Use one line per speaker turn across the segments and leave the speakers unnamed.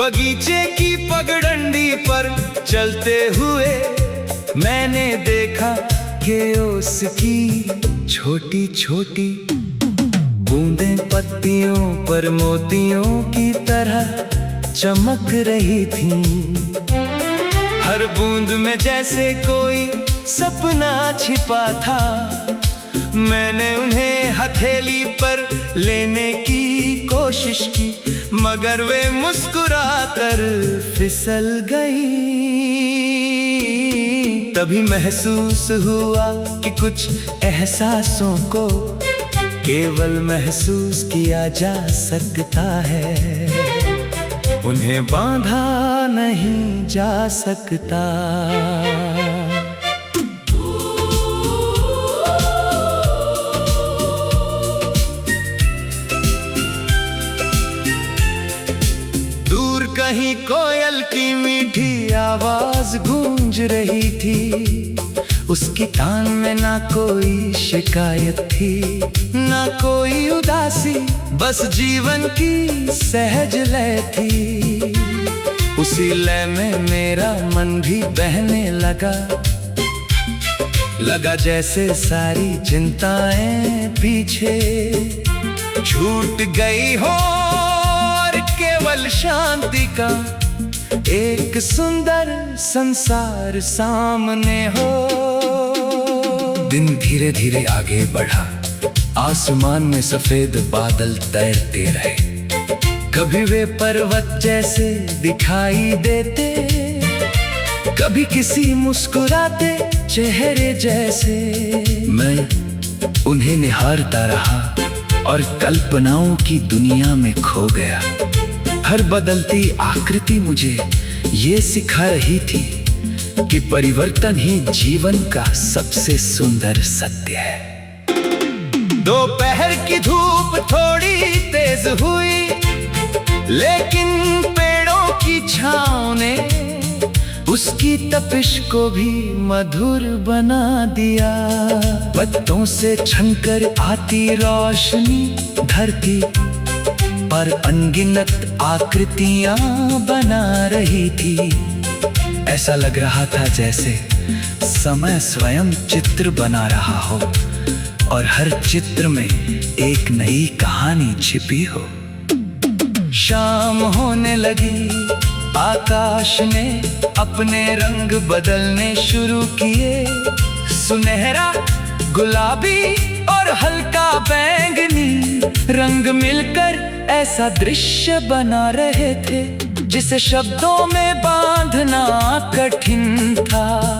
बगीचे की पगडंडी पर चलते हुए मैंने देखा कि उसकी छोटी छोटी बूंदें पत्तियों पर मोतियों की तरह चमक रही थीं। हर बूंद में जैसे कोई सपना छिपा था। मैंने उन्हें हथेली पर लेने की कोशिश की, मगर वे मुस्कुराकर फिसल गई। तभी महसूस हुआ कि कुछ एहसासों को केवल महसूस किया जा सकता है, उन्हें बांधा नहीं जा सकता। दूर कहीं कोयल की मीठी आवाज गूंज रही थी। उसकी तान में ना कोई शिकायत थी, ना कोई उदासी, बस जीवन की सहज लय थी। उसी लय में मेरा मन भी बहने लगा जैसे सारी चिंताएं पीछे छूट गई हो और केवल शांति का एक सुंदर संसार सामने हो। दिन धीरे धीरे आगे बढ़ा, आसमान में सफेद बादल तैरते रहे। कभी वे पर्वत जैसे दिखाई देते, कभी किसी मुस्कुराते चेहरे जैसे। मैं उन्हें निहारता रहा और कल्पनाओं की दुनिया में खो गया। हर बदलती आकृति मुझे ये सिखा रही थी कि परिवर्तन ही जीवन का सबसे सुंदर सत्य है। दोपहर की धूप थोड़ी तेज हुई, लेकिन पेड़ों की छांव ने उसकी तपिश को भी मधुर बना दिया। पत्तों से छनकर आती रोशनी धरती पर अनगिनत आकृतियां बना रही थी। ऐसा लग रहा था जैसे समय स्वयं चित्र बना रहा हो और हर चित्र में एक नई कहानी छिपी हो। शाम होने लगी, आकाश ने अपने रंग बदलने शुरू किए। सुनहरा, गुलाबी और हल्का बैंगनी रंग मिलकर ऐसा दृश्य बना रहे थे जिसे शब्दों में बांधना कठिन था।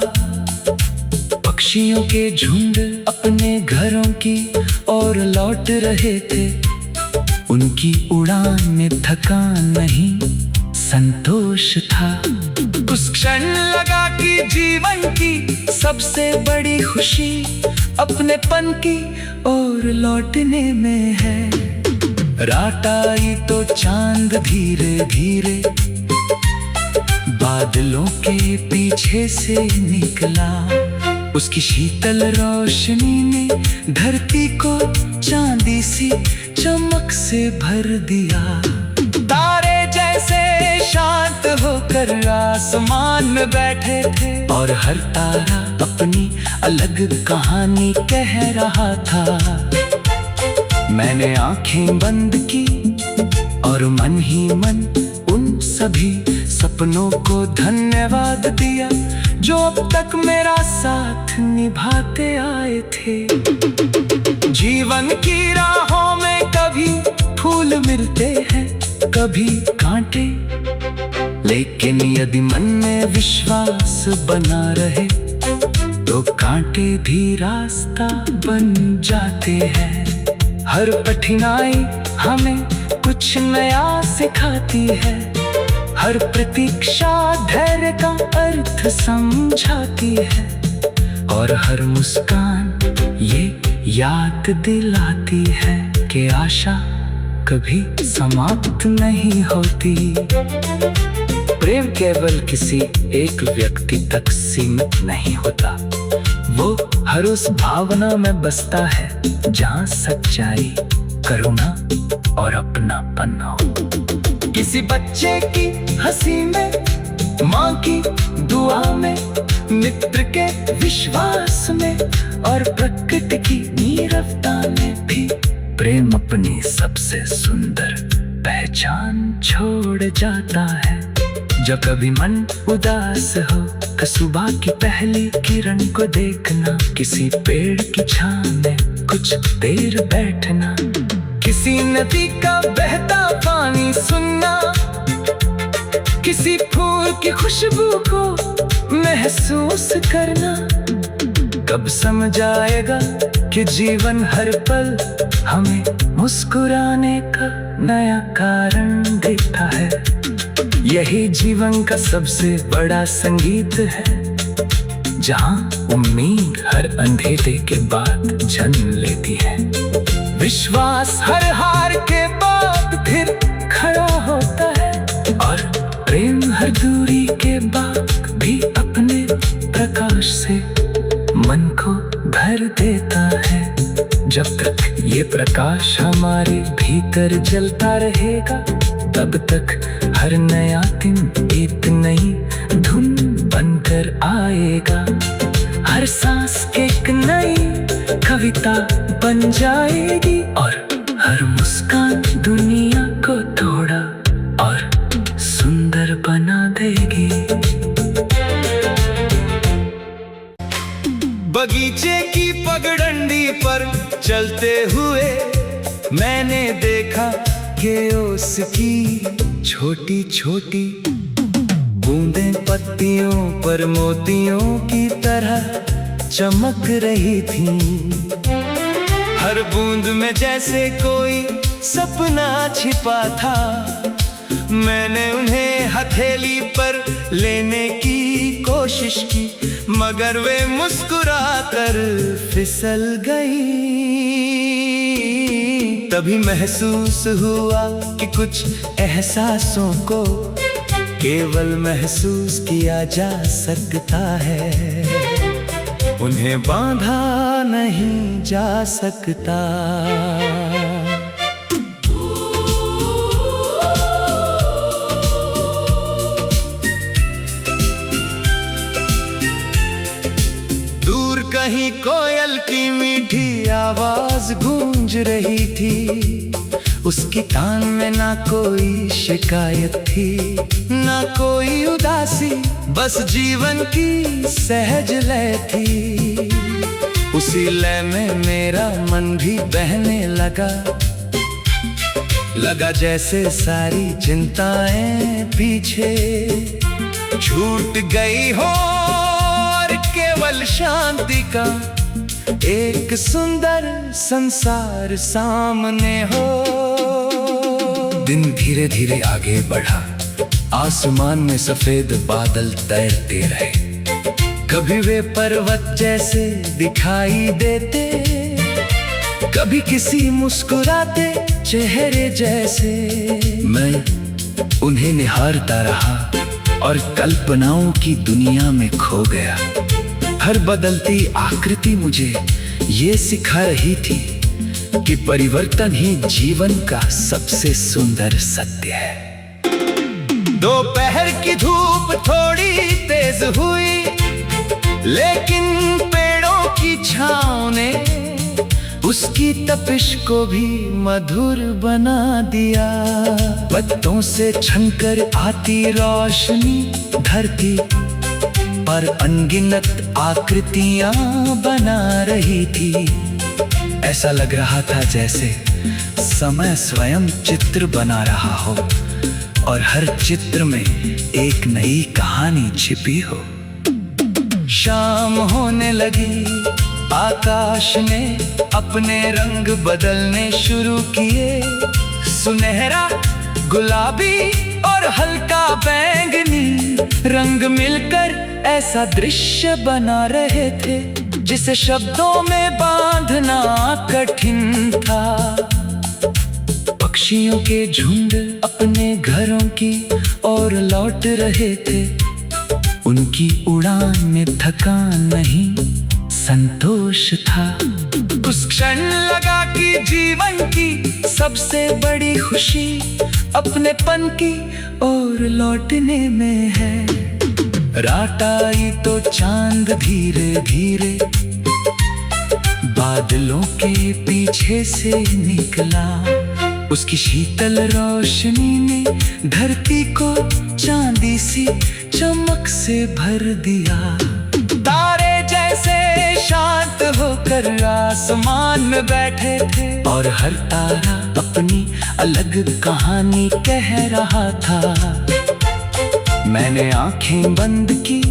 पक्षियों के झुंड अपने घरों की ओर लौट रहे थे। उनकी उड़ान में थकान नहीं, संतोष था। उस क्षण लगा कि जीवन की सबसे बड़ी खुशी अपनेपन की ओर लौटने में है। रात आई तो चांद धीरे धीरे बादलों के पीछे से निकला। उसकी शीतल रोशनी ने धरती को चांदी सी चमक से भर दिया। तारे जैसे शांत होकर आसमान में बैठे थे और हर तारा अपनी अलग कहानी कह रहा था। मैंने आंखें बंद की और मन ही मन उन सभी सपनों को धन्यवाद दिया जो अब तक मेरा साथ निभाते आए थे। जीवन की राहों में कभी फूल मिलते हैं, कभी कांटे, लेकिन यदि मन में विश्वास बना रहे तो कांटे भी रास्ता बन जाते हैं। हर कठिनाई हमें कुछ नया सिखाती है। हर प्रतीक्षा धैर्य का अर्थ समझाती है और हर मुस्कान ये याद दिलाती है कि आशा कभी समाप्त नहीं होती। प्रेम केवल किसी एक व्यक्ति तक सीमित नहीं होता, वो हर उस भावना में बसता है जहाँ सच्चाई, करुणा और अपनापन हो। किसी बच्चे की हंसी में, माँ की दुआ में, मित्र के विश्वास में और प्रकृति की नीरवता में भी प्रेम अपनी सबसे सुंदर पहचान छोड़ जाता है। जब कभी मन उदास हो तो सुबह की पहली किरण को देखना, किसी पेड़ की छांव में कुछ देर बैठना, किसी नदी का बहता पानी सुनना, किसी फूल की खुशबू को महसूस करना। कब समझ आएगा कि जीवन हर पल हमें मुस्कुराने का नया कारण देता है। यही जीवन का सबसे बड़ा संगीत है, जहाँ उम्मीद हर अंधेरे के बाद जन्म लेती है। विश्वास हर हार के बाद फिर खड़ा होता है और प्रेम हर दूरी के बाद भी अपने प्रकाश से मन को भर देता है। जब तक ये प्रकाश हमारे भीतर जलता रहेगा, तब तक हर नया दिन एक नई धुन बनकर आएगा। हर सांस एक नई कविता बन जाएगी और हर मुस्कान दुनिया को थोड़ा और सुंदर बना देगी।
बगीचे की पगडंडी पर चलते हुए मैंने देखा कि उसकी छोटी छोटी बूंदें पत्तियों पर मोतियों की तरह चमक रही थीं। हर बूंद में जैसे कोई सपना छिपा था। मैंने उन्हें हथेली पर लेने की कोशिश की, मगर वे मुस्कुराकर फिसल गई। तभी महसूस हुआ कि कुछ एहसासों को केवल महसूस किया जा सकता है, उन्हें बांधा नहीं जा सकता। कहीं कोयल की मीठी आवाज गूंज रही थी। उसकी कान में ना कोई शिकायत थी, ना कोई उदासी, बस जीवन की सहज लय थी। उसी लय में मेरा मन भी बहने लगा जैसे सारी चिंताएं पीछे छूट गई हो, केवल शांति का एक सुंदर संसार सामने हो। दिन धीरे धीरे आगे बढ़ा, आसमान में सफेद बादल तैरते रहे। कभी वे पर्वत जैसे दिखाई देते, कभी किसी मुस्कुराते चेहरे जैसे। मैं उन्हें निहारता रहा और कल्पनाओं की दुनिया में खो गया। हर बदलती आकृति मुझे ये सिखा रही थी कि परिवर्तन ही जीवन का सबसे सुंदर सत्य है। दोपहर की धूप थोड़ी तेज हुई, लेकिन पेड़ों की छांव ने उसकी तपिश को भी मधुर बना दिया। पत्तों से छनकर आती रोशनी धरती पर अनगिनत आकृतियां बना रही थी। ऐसा लग रहा था जैसे समय स्वयं चित्र बना रहा हो और हर चित्र में एक नई कहानी छिपी हो। शाम होने लगी, आकाश ने अपने रंग बदलने शुरू किए। सुनहरा, गुलाबी और हल्का बैंगनी रंग मिलकर ऐसा दृश्य बना रहे थे जिसे शब्दों में बांधना कठिन था। पक्षियों के झुंड अपने घरों की ओर लौट रहे थे। उनकी उड़ान में थकान नहीं, संतोष था। उस क्षण लगा कि जीवन की
सबसे बड़ी खुशी अपनेपन की ओर लौटने में है। रात आई तो चांद धीरे धीरे बादलों के पीछे से निकला। उसकी शीतल रोशनी ने धरती को चांदी सी चमक से भर दिया। तारे जैसे शांत होकर आसमान में बैठे थे और हर तारा अपनी अलग कहानी कह रहा था। मैंने आंखें बंद की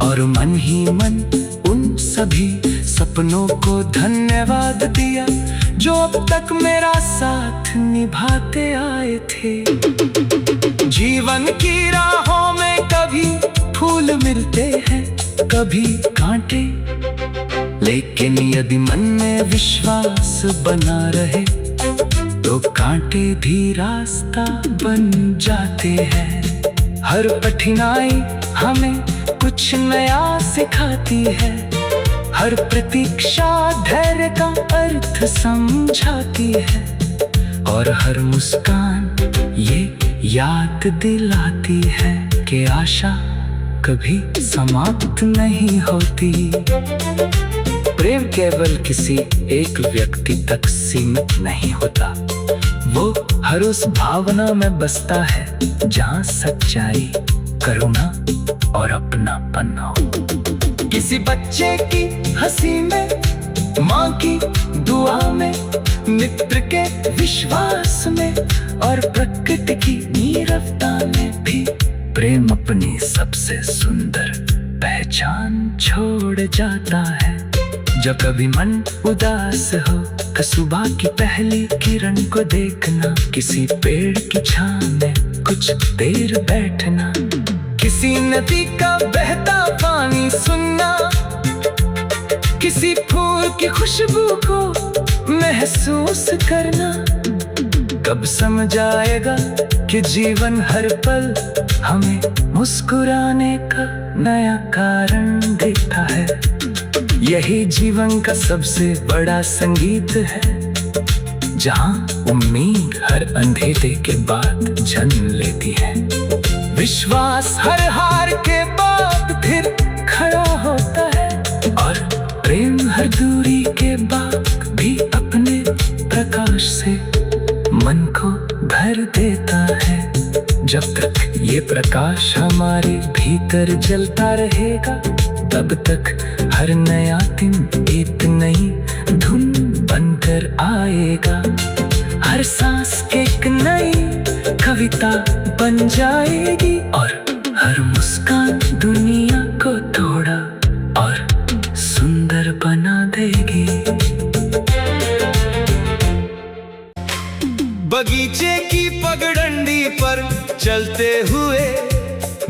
और मन ही मन उन सभी सपनों को धन्यवाद दिया जो अब तक मेरा साथ निभाते आए थे। जीवन की राहों में कभी फूल मिलते हैं कभी कांटे, लेकिन यदि मन में विश्वास बना रहे तो कांटे भी रास्ता बन जाते हैं। हर कठिनाई हमें कुछ नया सिखाती है, हर प्रतीक्षा धैर्य का अर्थ समझाती है और हर मुस्कान ये याद दिलाती है कि आशा कभी समाप्त नहीं होती। प्रेम केवल किसी एक व्यक्ति तक सीमित नहीं होता, वो हर उस भावना में बसता है जहाँ सच्चाई, करुणा और अपनापन हो। किसी बच्चे की हंसी में, माँ की दुआ में, मित्र के विश्वास में और प्रकृति की नीरवता में भी प्रेम अपनी सबसे सुंदर पहचान छोड़ जाता है। जब कभी मन उदास हो तो सुबह की पहली किरण को देखना, किसी पेड़ की छांव में कुछ देर बैठना, किसी नदी का बहता पानी सुनना, किसी फूल की खुशबू को महसूस करना। कब समझ आएगा कि जीवन हर पल हमें मुस्कुराने का नया कारण देता है। यही जीवन का सबसे बड़ा संगीत है, जहाँ उम्मीद हर अंधेरे के बाद जन्म लेती है। विश्वास हर हार के बाद फिर खड़ा होता है और प्रेम हर दूरी के बाद भी अपने प्रकाश से मन को भर देता है। जब तक ये प्रकाश हमारे भीतर जलता रहेगा, तब तक हर नया दिन एक नई धुन बनकर आएगा। हर सांस एक नई कविता बन जाएगी और हर मुस्कान दुनिया को थोड़ा और सुंदर बना देगी।
बगीचे की पगडंडी पर चलते हुए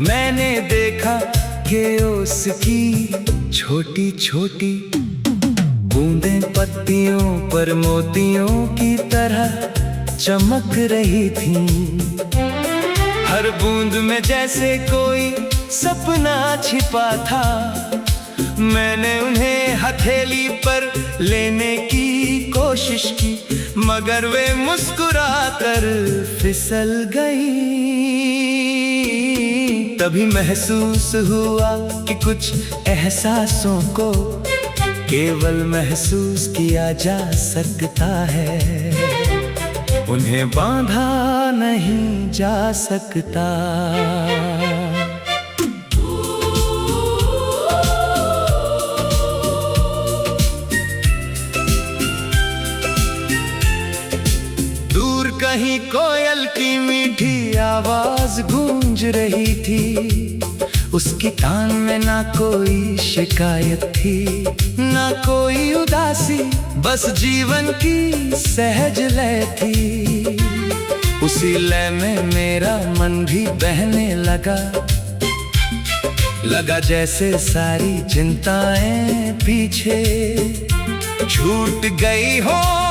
मैंने देखा कि उसकी छोटी छोटी बूंदें पत्तियों पर मोतियों की तरह चमक रही थीं। हर बूंद में जैसे कोई सपना छिपा था। मैंने उन्हें हथेली पर लेने की कोशिश की, मगर वे मुस्कुरा कर फिसल गई। तभी महसूस हुआ कि कुछ एहसासों को केवल महसूस किया जा सकता है, उन्हें बांधा नहीं जा सकता। कहीं कोयल की मीठी आवाज गूंज रही थी। उसकी तान में ना कोई शिकायत थी, ना कोई उदासी, बस जीवन की सहज लय थी। उसी लय में मेरा मन भी बहने लगा जैसे सारी चिंताएं पीछे छूट गई हो।